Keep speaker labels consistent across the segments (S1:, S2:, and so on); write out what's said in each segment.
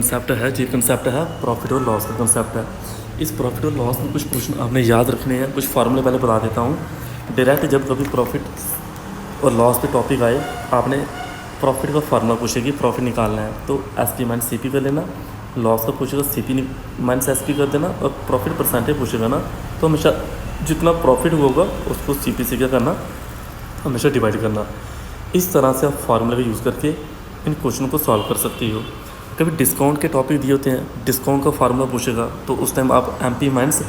S1: Concept है जी concept है profit और लॉस का कंसेप्ट है। इस प्रॉफिट और लॉस में कुछ क्वेश्चन आपने याद रखने हैं, कुछ फार्मूले पहले बता देता हूँ। डायरेक्ट जब कभी प्रॉफिट और लॉस पे टॉपिक आए, आपने प्रॉफिट का फार्मूला पूछेगी, प्रॉफिट निकालना है तो S P minus C P कर लेना। लॉस का पूछेगा C P minus S P कर देना। और प्रॉफिट परसेंटेज पूछेगा ना, तो हमेशा जितना प्रॉफिट होगा उसको सी पी से क्या करना, हमेशा डिवाइड करना। इस तरह से आप फार्मूले का यूज़ करके इन क्वेश्चन को सॉल्व कर सकती हो। कभी डिस्काउंट के टॉपिक दिए होते हैं, डिस्काउंट का फार्मूला पूछेगा तो उस टाइम आप एम पी माइनस,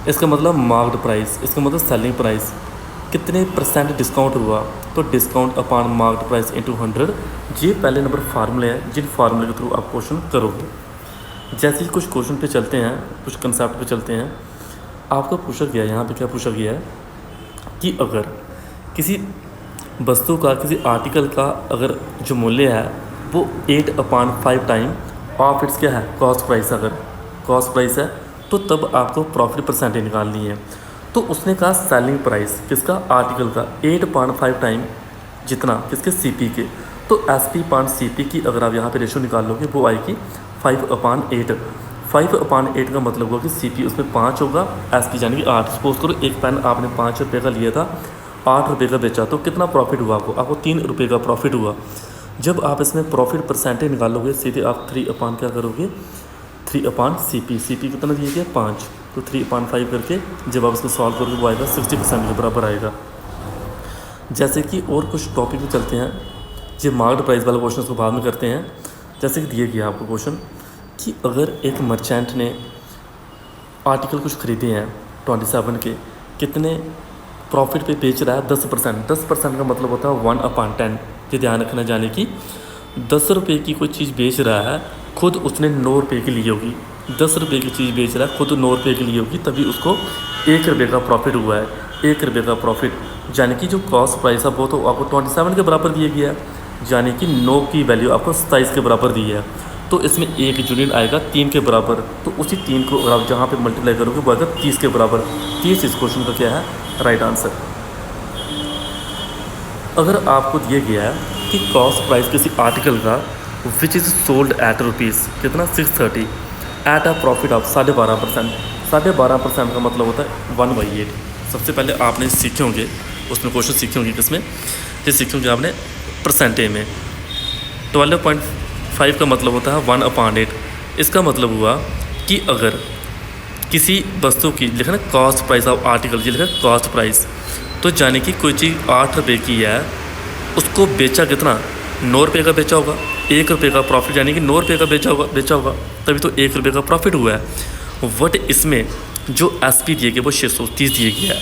S1: इसका मतलब मार्क्ड प्राइस, इसका मतलब सेलिंग प्राइस, कितने परसेंट डिस्काउंट हुआ तो discount upon marked price into 100। ये पहले नंबर फार्मूले हैं जिन फार्मूले के थ्रू आप क्वेश्चन करोगे। जैसे ही कुछ क्वेश्चन पे चलते हैं, कुछ कंसेप्ट पे चलते हैं, आपको पूछा गया है, यहाँ पे क्या पूछा गया है कि अगर किसी वस्तु का, किसी आर्टिकल का अगर जो मूल्य है वो 8/5 टाइम ऑफ इट्स क्या है, कॉस्ट प्राइस, अगर कॉस्ट प्राइस है तो तब आपको प्रॉफिट परसेंटेज निकालनी है। तो उसने कहा सेलिंग प्राइस किसका, आर्टिकल का 8/5 टाइम जितना किसके, सीपी के। तो एसपी पान सीपी की अगर आप यहाँ पे रेशो निकाल लोगे वो आएगी 5/8। 5/8 का मतलब होगा कि सीपी उसमें 5 होगा, एसपी यानी कि 8। सपोज करो एक पेन आपने 5 रुपये का लिया था, 8 रुपये का बेचा, तो कितना प्रॉफिट हुआ आपको 3 रुपये का प्रॉफिट हुआ। जब आप इसमें प्रॉफिट परसेंटेज निकालोगे सीधे आप 3/, क्या करोगे, 3/CP। सीपी कितना दिया गया 5, तो 3/5 करके जब आप इसको सॉल्व करोगे वो आएगा 60% के बराबर आएगा। जैसे कि और कुछ टॉपिक में चलते हैं, जो मार्क्ड प्राइस वाला क्वेश्चन उसको बाद में करते हैं। जैसे कि दिया गया आपको क्वेश्चन कि अगर एक मर्चेंट ने आर्टिकल कुछ ख़रीदे हैं 27 के, कितने प्रॉफिट पे बेच रहा है, 10%। 10% का मतलब होता है 1/10। ये ध्यान रखना, जाने कि 10 रुपये की कोई चीज़ बेच रहा है, खुद उसने 9 रुपये की ली होगी। 10 रुपये की चीज़ बेच रहा है, खुद 9 रुपये की ली होगी, तभी उसको 1 रुपये का प्रॉफिट हुआ है। 1 रुपये का प्रॉफिट, यानी कि जो कॉस्ट प्राइस है वो तो आपको 27 के बराबर दिया गया है, यानी कि 9 की वैल्यू आपको 27 के बराबर दी है। तो इसमें एक यूनिट आएगा 3 के बराबर, तो उसी 3 को अगर आप जहाँ पे मल्टीप्लाई करोगे वो आएगा 30 के बराबर। 30 इस क्वेश्चन का क्या है, राइट आंसर। अगर आपको दिया गया है कि कॉस्ट प्राइस किसी आर्टिकल का which is sold at rupees कितना 630 एट अ प्रॉफिट ऑफ 12.5%। 12.5% का मतलब होता है 1/8। सबसे पहले आपने सीखे होंगे, उसमें क्वेश्चन सीखे होंगे किसमें, ये सीखे होंगे आपने परसेंटेज में। 12.5 का मतलब होता है 1/8। इसका मतलब हुआ कि अगर किसी वस्तु की लिखा ना कॉस्ट प्राइस ऑफ आर्टिकल, ये लिखा कॉस्ट प्राइस, तो जाने कि कोई चीज़ 8 रुपये की है, उसको बेचा कितना, 9 रुपये का बेचा होगा। 1 रुपये का प्रॉफिट, यानी कि 9 रुपये का बेचा होगा, तभी तो 1 रुपये का प्रॉफिट हुआ है। वट इसमें जो एस पी दिए गए वो 630 दिए गया है।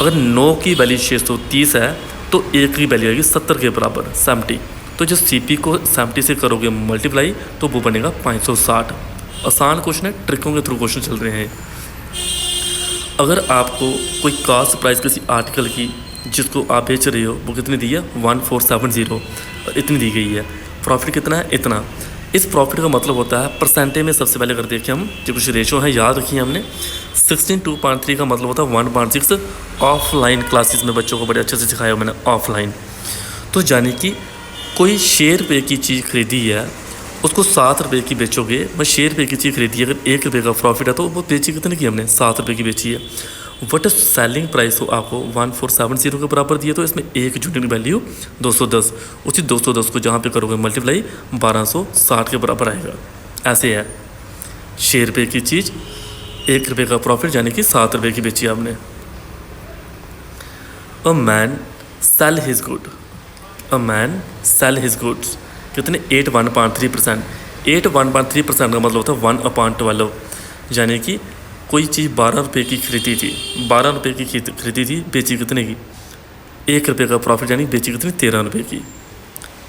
S1: अगर 9 की वैल्यू 630 है तो 1 की वैल्यू आएगी 70 के बराबर, 70। तो जो सी पी को 70 से करोगे मल्टीप्लाई तो वो बनेगा 560। आसान क्वेश्चन है, ट्रिकों के थ्रू क्वेश्चन चल रहे हैं। अगर आपको कोई कॉस्ट प्राइस किसी आर्टिकल की जिसको आप बेच रहे हो वो कितनी दी है, 1470, इतनी दी गई है। प्रॉफिट कितना है, इतना। इस प्रॉफिट का मतलब होता है परसेंटेज में। सबसे पहले अगर देखें हम, जो कुछ रेशो है याद रखिए हमने, 16:2.3 का मतलब होता है 1/6। ऑफलाइन क्लासेस में बच्चों को बड़े अच्छे से सिखाया मैंने, ऑफलाइन। तो यानी कि कोई 6 रुपये की चीज़ खरीदी है, उसको 7 रुपये की बेचोगे। मैं 6 रुपये की चीज़ खरीदी है, अगर 1 रुपये का प्रॉफिट है तो वो बेची कितने की हमने, 7 रुपये की बेची है। वट सेलिंग प्राइस हो आपको 1470 के बराबर दिए, तो इसमें एक यूनिट वैल्यू 210। उसी 210 को जहाँ पे करोगे मल्टीप्लाई 1260 के बराबर आएगा। ऐसे है, 6 रुपये की चीज़ 1 रुपये का प्रॉफिट, यानी कि 7 रुपये की बेची आपने। A man sell his good, a man sell his goods कितने, 81.3%। 81.3% का मतलब होता है 1/12, यानी कि कोई चीज़ 12 रुपये की खरीदी थी, 12 रुपये की खरीदी थी, बेची कितने की, 1 रुपये का प्रॉफिट, यानी बेची कितनी, 13 रुपये की।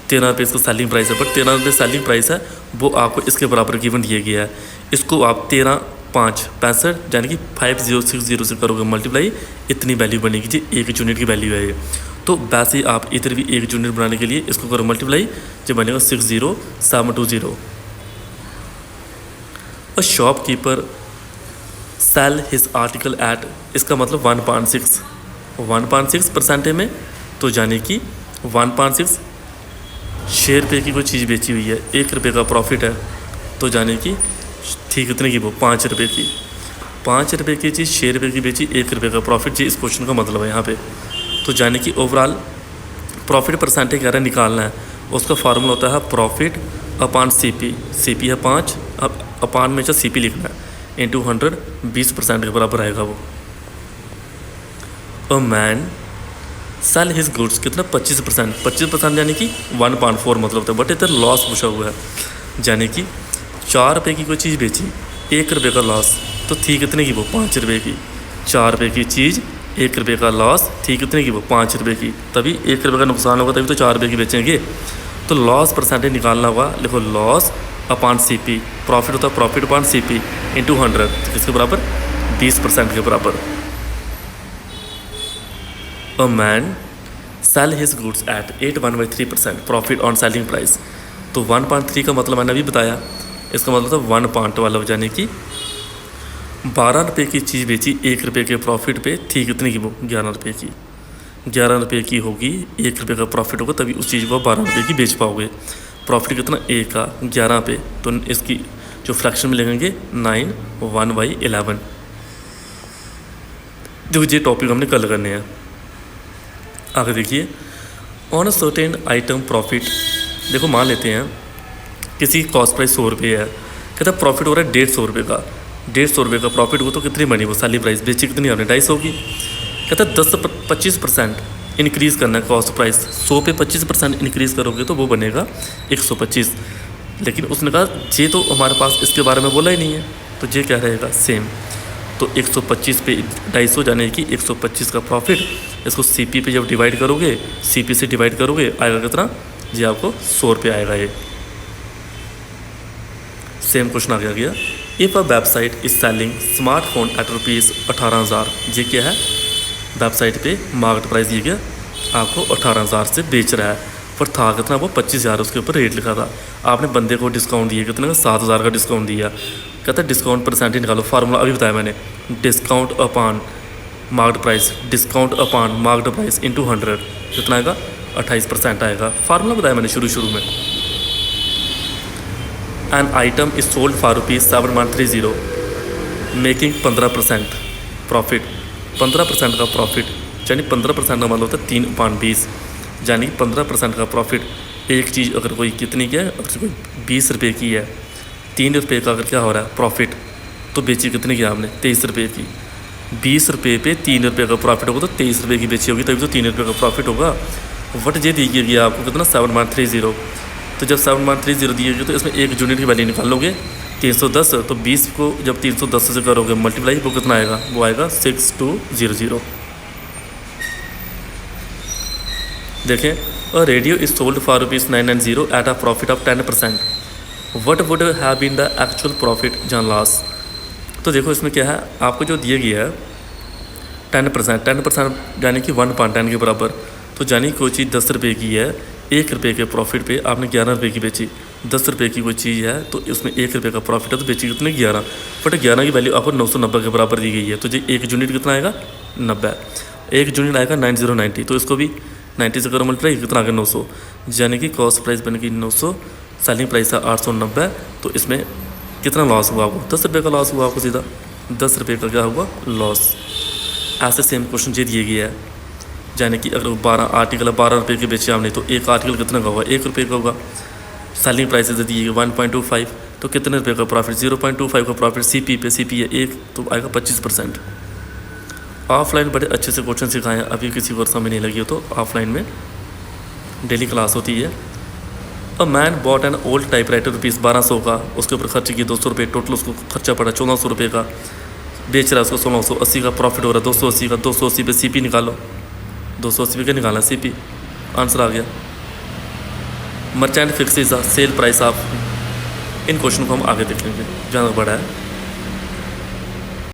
S1: 13 रुपये इसका सेलिंग प्राइस है, बट 13 रुपये सेलिंग प्राइस है, वो आपको इसके बराबर गिवन दिया गया है। इसको आप 13×5 65, यानी कि 5060 से करोगे मल्टीप्लाई, इतनी वैल्यू बनेगी जी, 1 यूनिट की वैल्यू है ये। तो वैसे ही आप इधर भी 1 यूनिट बनाने के लिए इसको करो मल्टीप्लाई, जो बनेगा 60720। A shopkeeper sell his article at, इसका मतलब 1/6 परसेंटेज में, तो यानी कि 1/6 6 रुपये की कोई चीज़ बेची हुई है, 1 रुपये का प्रॉफिट है, तो जाने कि थी कितने की वो 5 रुपये की। 5 रुपये की चीज़ 6 रुपये की बेची, 1 रुपये का प्रॉफिट, जी इस क्वेश्चन का मतलब है यहाँ पे। तो जाने कि ओवरऑल प्रॉफिट परसेंटेज कह रहा है निकालना है, उसका फार्मूला होता है प्रॉफिट अपॉन सीपी। सीपी है 5, अब अपॉन में सीपी लिखना है, इंटू 100, 20% के बराबर आएगा वो। A man sell his goods कितना 25%, 25% यानी कि 1.4 मतलब होता है, बट इधर लॉस पूछा हुआ है। यानी कि 4 रुपये की कोई चीज़ बेची, 1 रुपये का लॉस, तो थी कितने की वो 5 रुपये की। 4 रुपये की चीज़ 1 रुपये का लॉस, थी कितने की वो 5 रुपये की, तभी 1 रुपये का नुकसान होगा, तभी तो 4 रुपये की बेचेंगे। तो लॉस परसेंटेज निकालना होगा, लिखो लॉस अपॉन सीपी, प्रॉफिट होता है प्रॉफिट अपॉन सीपी इंटू 100, किसके बराबर 20% के बराबर। A man sell his goods at 8.13% profit on selling price. तो 1.3 का मतलब मैंने अभी बताया, इसका मतलब था 1.12, यानी कि 12 रुपये की चीज़ बेची 1 रुपये के प्रॉफिट पे, थी कितने की वो 11 रुपये की। 11 रुपये की होगी, 1 रुपये का प्रॉफिट होगा, तभी उस चीज़ को 12 रुपये की बेच पाओगे। प्रॉफिट कितना A का 11 पे, तो इसकी जो फ्रैक्शन में लगेंगे 9 1/11। देखो ये टॉपिक हमने कल करने हैं। आगे देखिए, on a certain item profit, देखो मान लेते हैं किसी की कॉस्ट प्राइस 100 रुपये है, कहता प्रॉफिट हो रहा है 150 रुपये का। 150 रुपये का प्रॉफिट हो तो कितनी बनी वो सेलिंग प्राइस, बेची कितनी आपने 250 होगी। कहता 10-25% इंक्रीज़ करना है कॉस्ट प्राइस, 100 पे 25% इंक्रीज़ करोगे तो वो बनेगा 125। लेकिन उसने कहा ये तो हमारे पास इसके बारे में बोला ही नहीं है, तो ये क्या रहेगा सेम। तो 125 पे 250 जाने कि 125 का प्रॉफिट, इसको सीपी पे जब डिवाइड करोगे, सीपी से डिवाइड करोगे आएगा कितना, जी आपको 100 रुपये आएगा। ये सेम क्वेश्चन आ गया। If a website is selling smartphone at ₹18,000, ये क्या है वेबसाइट पे मार्केट प्राइस दिया गया, आपको 18,000 से बेच रहा है, पर था कितना वो 25,000 उसके ऊपर रेट लिखा था। आपने बंदे को डिस्काउंट दिया कितना का 7,000 का डिस्काउंट दिया। कहता है डिस्काउंट परसेंटेज निकालो, फार्मूला अभी बताया मैंने, discount upon market price, discount upon market price into 100, कितना आएगा 28% आएगा। फार्मूला बताया मैंने शुरू में। An item is sold for ₹7.30 making 15% profit. 15% का प्रॉफिट यानी 15% का मतलब होता है 3.20, यानी 15% का प्रॉफिट। एक चीज़ अगर कोई कितनी की है, अगर कोई 20 रुपये की है, 3 रुपये का अगर क्या हो रहा है प्रॉफिट, तो बेची कितनी की आपने 23 रुपये की। 20 रुपये पे 3 रुपये का प्रॉफिट होगा, तो 23 रुपये की बेची होगी, तभी तो 3 रुपये का प्रॉफिट होगा। वट जे दी गई आपको कितना 7.30, तो जब 7.30 दी गई तो इसमें एक यूनिट की वैल्यू निकाल लोगे 310, तो 20 को जब 310 से करोगे मल्टीप्लाई, वो कितना आएगा, वो आएगा 6200। देखें, a radio is sold for ₹990 at a profit of 10%, what would have been the actual profit जन लॉस। तो देखो इसमें क्या है, आपको जो दिया गया है 10% यानी कि 1.10 के बराबर। तो यानी कोई चीज़ 10 रुपये की है, 1 रुपये के प्रॉफिट पे आपने 11 रुपये की बेची। 10 रुपये की कोई चीज़ है तो इसमें 1 रुपये का प्रॉफिट है, तो बेची कितने 11, बट 11 की वैल्यू आपको 990 के बराबर दी गई है, तो जी एक यूनिट कितना आएगा 90, एक यूनिट आएगा 9090, तो इसको भी 90 से करो मल्टीप्लाई, कितना आ गया 900, यानी कि कॉस्ट प्राइस बनेगी 900, सेलिंग प्राइस है 890। तो इसमें कितना लॉस हुआ आपको, 10 रुपये का लॉस हुआ आपको, सीधा 10 रुपये का क्या हुआ लॉस। ऐसे सेम क्वेश्चन ये दिए गया है, यानी कि अगर 12 आर्टिकल 12 रुपये के बेचे हमने, तो एक आर्टिकल कितना का होगा 1 रुपये का होगा। सेलिंग प्राइस दी है 1.25, तो कितने रुपये का प्रॉफिट 0.25 का प्रॉफिट। सीपी पे सीपी है 1, तो आएगा 25%। ऑफलाइन बड़े अच्छे से क्वेश्चन सिखाए हैं, अभी किसी को समझ नहीं लगी हो तो ऑफलाइन में डेली क्लास होती है। A man bot an old typewriter ₹1200 का, उसके ऊपर खर्च किए 200 रुपये, टोटल उसको खर्चा पड़ा 1400 रुपये का, बेच रहा है उसको 1680 का प्रॉफिट हो रहा है 280 का। 280 पे सीपी निकालो, 280 पे क्या निकालना सीपी, आंसर आ गया। Merchant fixes sale price of, in question को हम आगे देख लेंगे, ज़्यादा बड़ा है।